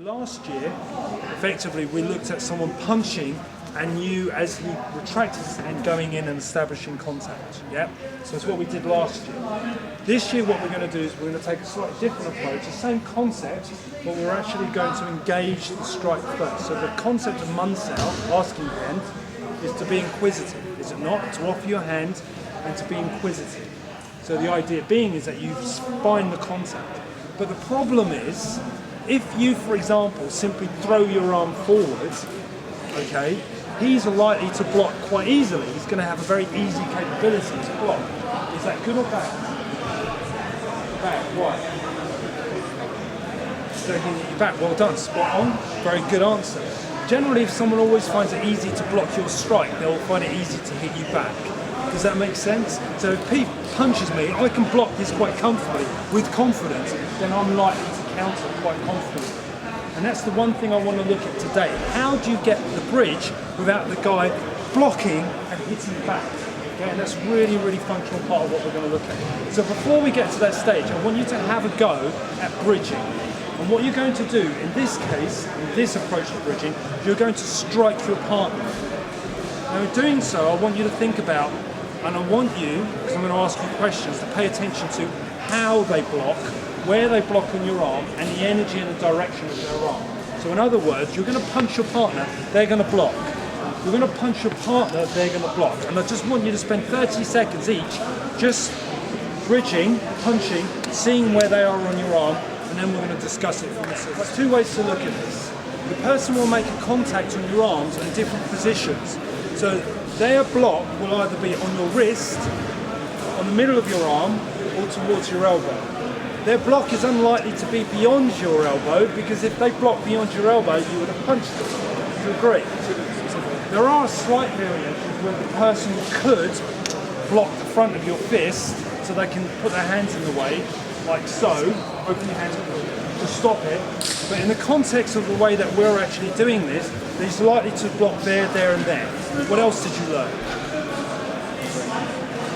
Last year, effectively, we looked at someone punching and you, as he retracted his hand, going in and establishing contact. Yeah? So that's what we did last year. This year, what we're going to do is we're going to take a slightly different approach, the same concept, but we're actually going to engage the strike first. So the concept of Bong Sao, asking hand, is to be inquisitive, is it not? To offer your hand and to be inquisitive. So the idea being is that you find the contact. But the problem is, if you, for example, simply throw your arm forward, okay, he's likely to block quite easily. He's going to have a very easy capability to block. Is that good or bad? Bad. Why? Don't hit you back. Well done. Spot on. Very good answer. Generally, if someone always finds it easy to block your strike, they'll find it easy to hit you back. Does that make sense? So if Pete punches me, I can block this quite comfortably, with confidence, then I'm likely to counter quite confidently. And that's the one thing I want to look at today. How do you get the bridge without the guy blocking and hitting back? Okay, and that's really, really functional part of what we're going to look at. So before we get to that stage, I want you to have a go at bridging. And what you're going to do in this case, in this approach to bridging, you're going to strike your partner. Now in doing so, I want you to think about, and I want you, because I'm going to ask you questions, to pay attention to how they block, where they block on your arm, and the energy and the direction of their arm. So in other words, you're going to punch your partner, they're going to block. You're going to punch your partner, they're going to block. And I just want you to spend 30 seconds each just bridging, punching, seeing where they are on your arm, and then we're going to discuss it from there. So there's two ways to look at this. The person will make a contact on your arms in different positions. So their block will either be on your wrist, on the middle of your arm, or towards your elbow. Their block is unlikely to be beyond your elbow, because if they block beyond your elbow, you would have punched them. Do you agree? There are slight variations where the person could block the front of your fist, so they can put their hands in the way, like so, open your hands to stop it. But in the context of the way that we're actually doing this, he's likely to block there, there and there. What else did you learn?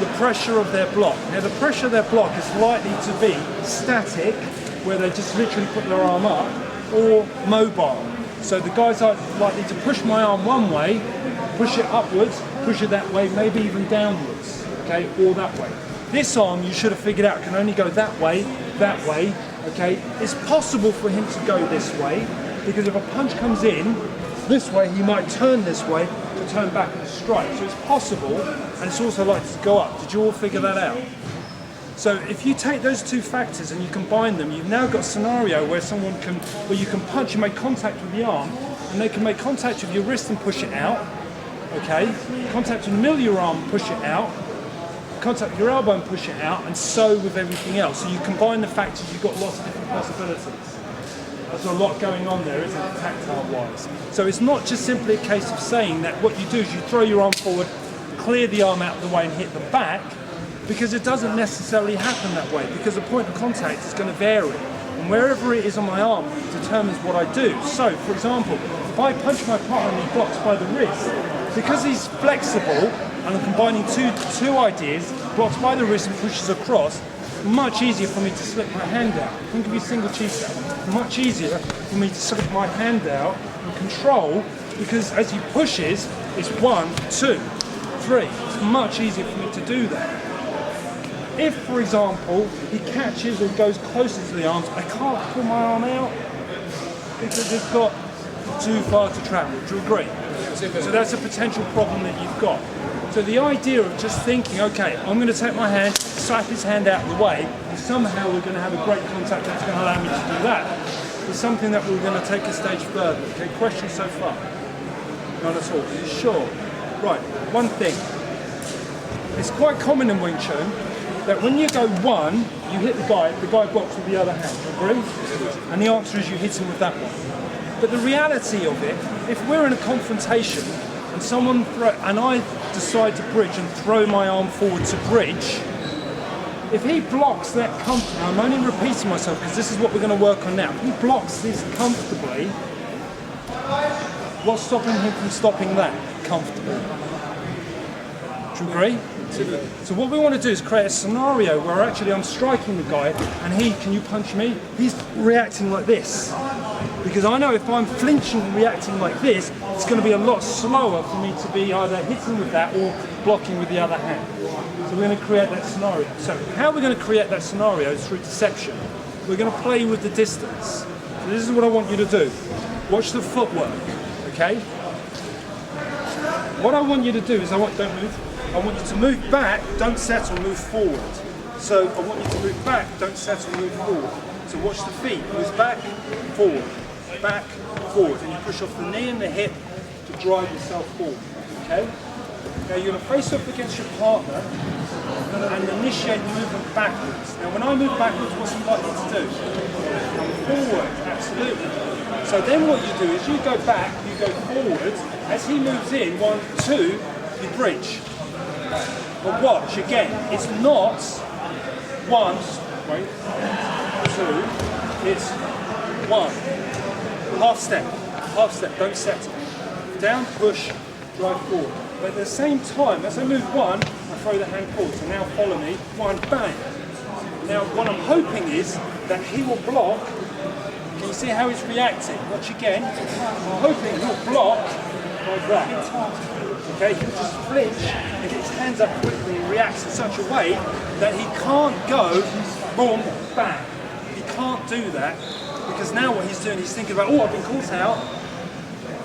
The pressure of their block. Now the pressure of their block is likely to be static, where they just literally put their arm up, or mobile. So the guys are likely to push my arm one way, push it upwards, push it that way, maybe even downwards, okay, or that way. This arm, you should have figured out, can only go that way, okay? It's possible for him to go this way, because if a punch comes in this way, he might turn this way to turn back and strike. So it's possible, and it's also likely to go up. Did you all figure that out? So if you take those two factors and you combine them, you've now got a scenario where you can punch and make contact with the arm, and they can make contact with your wrist and push it out, okay? Contact in the middle of your arm and push it out, contact with your elbow and push it out, and so with everything else. So you combine the factors, you've got lots of different possibilities. There's a lot going on there, isn't it, tactile-wise? So it's not just simply a case of saying that what you do is you throw your arm forward, clear the arm out of the way and hit the back, because it doesn't necessarily happen that way, because the point of contact is going to vary. And wherever it is on my arm determines what I do. So, for example, if I punch my partner and he blocks by the wrist, because he's flexible, and I'm combining two ideas, blocks by the wrist and pushes across, much easier for me to slip my hand out. Think of your single cheek out. Much easier for me to slip my hand out and control, because as he pushes, it's 1, 2, 3. It's much easier for me to do that. If, for example, he catches or goes closer to the arms, I can't pull my arm out because it's got too far to travel. Do you agree? So that's a potential problem that you've got. So the idea of just thinking, okay, I'm going to take my hand, slap his hand out of the way, and somehow we're going to have a great contact that's going to allow me to do that, is something that we're going to take a stage further. Okay, questions so far? Not at all. Are you sure? Right, one thing. It's quite common in Wing Chun that when you go one, you hit the guy blocks with the other hand. Do you agree? And the answer is you hit him with that one. But the reality of it, if we're in a confrontation and I decide to bridge and throw my arm forward to bridge, if he blocks that comfortably, I'm only repeating myself because this is what we're going to work on now. If he blocks this comfortably, what's stopping him from stopping that comfortably? Do you agree? So what we want to do is create a scenario where actually I'm striking the guy and can you punch me? He's reacting like this. Because I know if I'm flinching and reacting like this, it's going to be a lot slower for me to be either hitting with that or blocking with the other hand. So we're going to create that scenario. So how we're going to create that scenario is through deception. We're going to play with the distance. So this is what I want you to do. Watch the footwork, okay? What I want you to do is don't move. I want you to move back, don't settle, move forward. So I want you to move back, don't settle, move forward. So watch the feet, move back, forward, and you push off the knee and the hip to drive yourself forward, okay? Now you're going to face off against your partner and initiate the movement backwards. Now when I move backwards, what's he likely to do? Come forward, absolutely. So then what you do is you go back, you go forward, as he moves in, 1, 2, you bridge. But watch, again, it's not 1, wait, 2, it's 1. Half step, don't settle. Down, push, drive forward. But at the same time, as I move 1, I throw the hand forward. So now follow me, 1, bang. Now what I'm hoping is that he will block. Can you see how he's reacting? Watch again. I'm hoping he'll block like that. Okay, he'll just flinch and get his hands up quickly and reacts in such a way that he can't go boom, bang. He can't do that because now what he's doing, he's thinking about, oh, I've been caught out.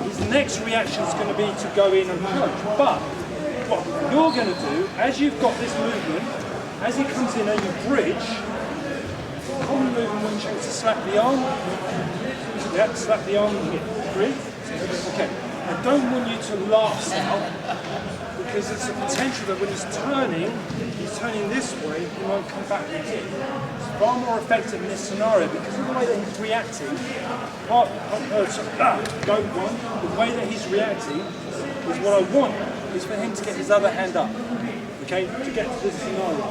His next reaction is going to be to go in and punch. But what you're going to do, as you've got this movement, as he comes in and you bridge, common move in Wing Chun is to slap the arm. Yeah, slap the arm and hit. Breathe. Okay. I don't want you to laugh out because there's a potential that when he's turning this way, he might come back and hit. It's far more effective in this scenario because of the way that he's reacting. The way that he's reacting is what I want is for him to get his other hand up. Okay, to get to this scenario.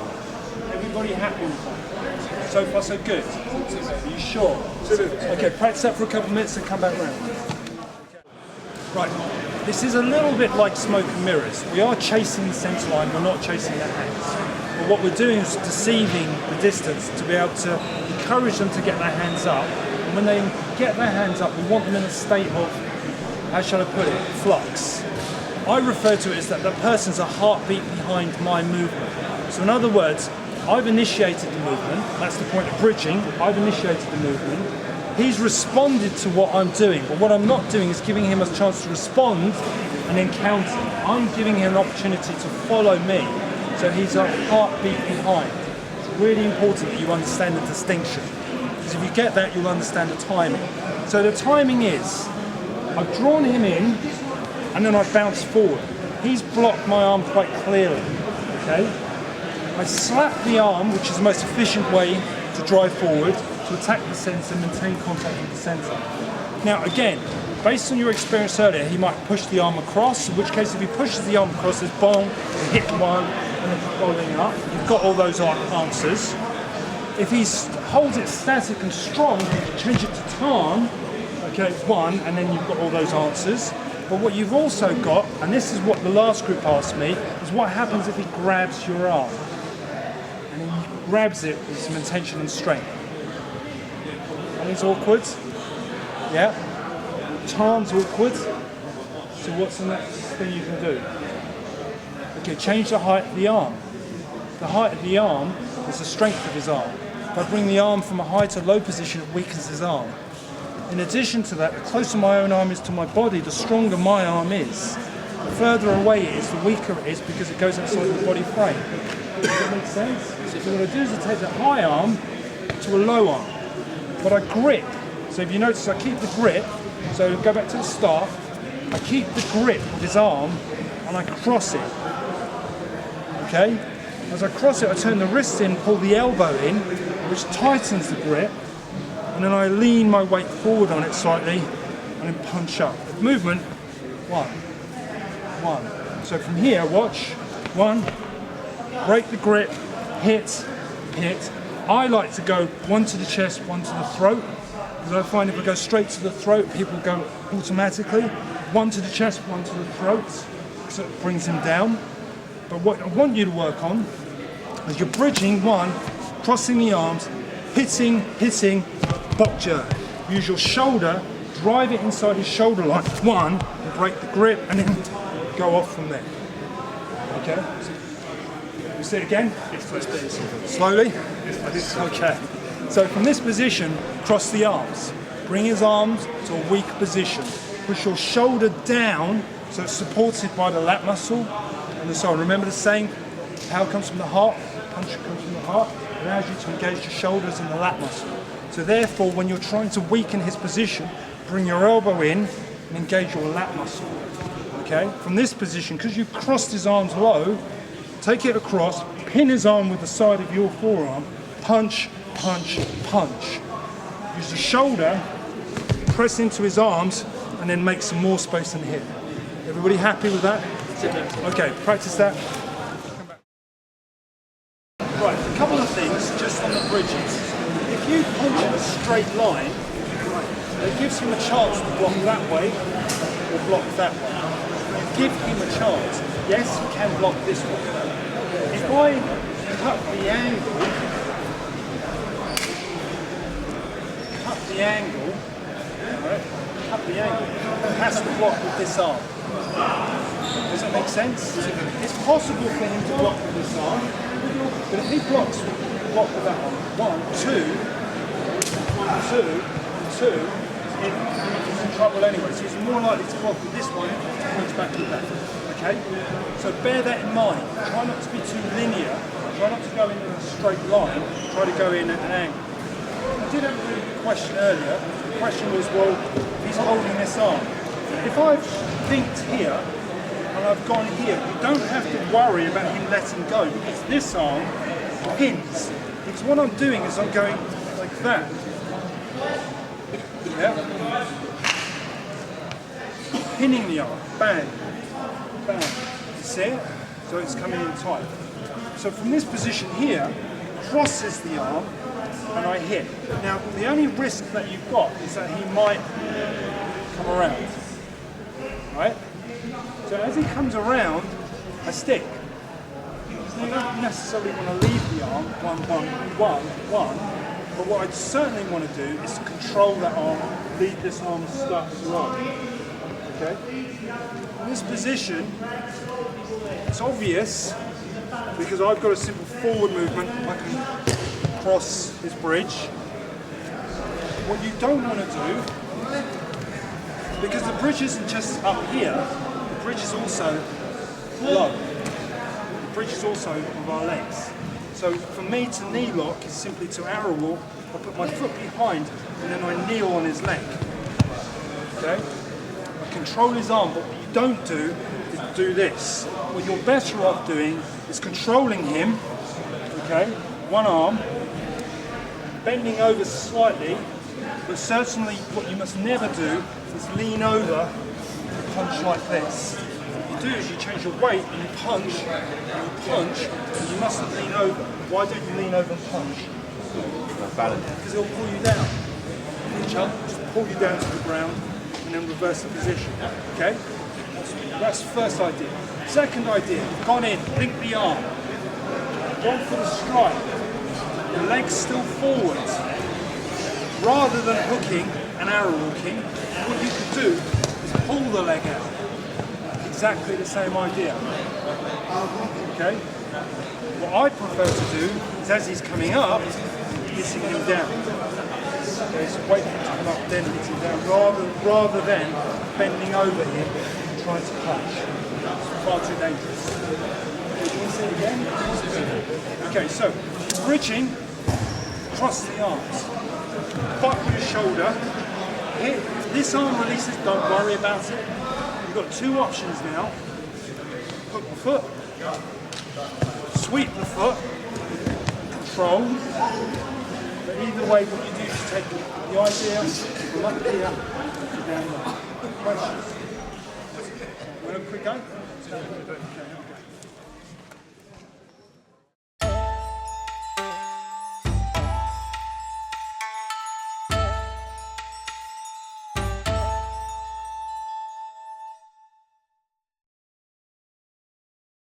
Everybody happy with that? So far so good. Are you sure? Okay, practice that for a couple of minutes and come back round. Right, this is a little bit like smoke and mirrors. We are chasing the centre line, we're not chasing their hands. But what we're doing is deceiving the distance to be able to encourage them to get their hands up. And when they get their hands up, we want them in a state of, how shall I put it, flux. I refer to it as that the person's a heartbeat behind my movement. So in other words, I've initiated the movement, that's the point of bridging, I've initiated the movement. He's responded to what I'm doing, but what I'm not doing is giving him a chance to respond and then counter. I'm giving him an opportunity to follow me, so he's a heartbeat behind. It's really important that you understand the distinction, because if you get that, you'll understand the timing. So the timing is, I've drawn him in, and then I bounce forward. He's blocked my arm quite clearly, okay? I slap the arm, which is the most efficient way to drive forward, to attack the centre, maintain contact with the centre. Now again, based on your experience earlier, he might push the arm across, in which case if he pushes the arm across, there's bong, hit one, and then following up. You've got all those answers. If he holds it static and strong, you can change it to tan, okay, 1, and then you've got all those answers. But what you've also got, and this is what the last group asked me, is what happens if he grabs your arm. And he grabs it with some intention and strength. And it's awkward. Yeah. Tan's awkward. So what's the next thing you can do? Okay, change the height of the arm. The height of the arm is the strength of his arm. If I bring the arm from a high to low position, it weakens his arm. In addition to that, the closer my own arm is to my body, the stronger my arm is. The further away it is, the weaker it is because it goes outside the body frame. Does that make sense? So what I do is I take the high arm to a low arm. But I grip. So if you notice, I keep the grip. So go back to the start. I keep the grip of his arm and I cross it. Okay? As I cross it, I turn the wrist in, pull the elbow in, which tightens the grip. And then I lean my weight forward on it slightly and then punch up. Movement, 1, 1. So from here, watch, 1, break the grip, hit, hit. I like to go 1 to the chest, 1 to the throat, because I find if I go straight to the throat, people go automatically. 1 to the chest, 1 to the throat, because it brings him down. But what I want you to work on is you're bridging one, crossing the arms, hitting, bok jerk. Use your shoulder, drive it inside his shoulder line, one, and break the grip, and then go off from there. Okay? You see it again? Yes, please. Slowly? Yes, Okay. So from this position, cross the arms. Bring his arms to a weak position. Push your shoulder down so it's supported by the lat muscle and the soul. Remember the saying, power comes from the heart, punch comes from the heart. It allows you to engage the shoulders and the lat muscle. So therefore, when you're trying to weaken his position, bring your elbow in and engage your lat muscle. Okay? From this position, because you've crossed his arms low, take it across, pin his arm with the side of your forearm, punch, punch, punch. Use the shoulder, press into his arms, and then make some more space in the hip. Everybody happy with that? Okay, practice that. Right, a couple of things just on the bridges. If you punch in a straight line, it gives him a chance to block that way or block that way. Give him a chance. Yes, he can block this way. If I cut the angle, he has to block with this arm. Does that make sense? It's possible for him to block with this arm, but if he block with that arm, 1, 2, he's in trouble anyway. So he's more likely to block with this one and punch back with that. Okay? So bear that in mind. Try not to be too linear. Try not to go in a straight line. Try to go in at an angle. I did have a really good question earlier. The question was, well, he's holding this arm. If I've pinked here and I've gone here, you don't have to worry about him letting go because this arm pins. Because what I'm doing is I'm going like that. Yeah? Pinning the arm. Bang. Bang. See it? So it's coming in tight. So from this position here, crosses the arm, and I hit. Now, the only risk that you've got is that he might come around, right? So as he comes around, I stick. So you don't necessarily want to leave the arm, one, but what I certainly want to do is to control that arm, leave this arm stuck as well, okay? In this position, it's obvious because I've got a simple forward movement. I can cross his bridge. What you don't want to do, because the bridge isn't just up here, the bridge is also low. The bridge is also with our legs. So for me to knee lock is simply to arrow walk. I put my foot behind and then I kneel on his leg. Okay? I control his arm, but what you don't do is do this. What you're better off doing is controlling him, okay, one arm, bending over slightly, but certainly what you must never do is lean over and punch like this. What you do is you change your weight and you punch, and you mustn't lean over. Why don't you lean over and punch? Because it'll pull you down. Just pull you down to the ground and then reverse the position. Okay? That's the first idea. Second idea, gone in, link the arm. Gone for the strike. The legs still forward. Rather than hooking and arrow walking, what you could do is pull the leg out. Exactly the same idea. Okay? What I prefer to do is as he's coming up, hitting him down. Okay, so wait for him to come up, then hit him down, rather than bending over him and trying to punch. It's far too dangerous. Okay, do you want to see it again? Okay, so bridging, cross the arms. Butt with your shoulder, hit. This arm releases, don't worry about it. You've got two options now. Hook the foot, sweep the foot, control. But either way, what you do is take the idea from up here to down there. Questions? Want a quick go?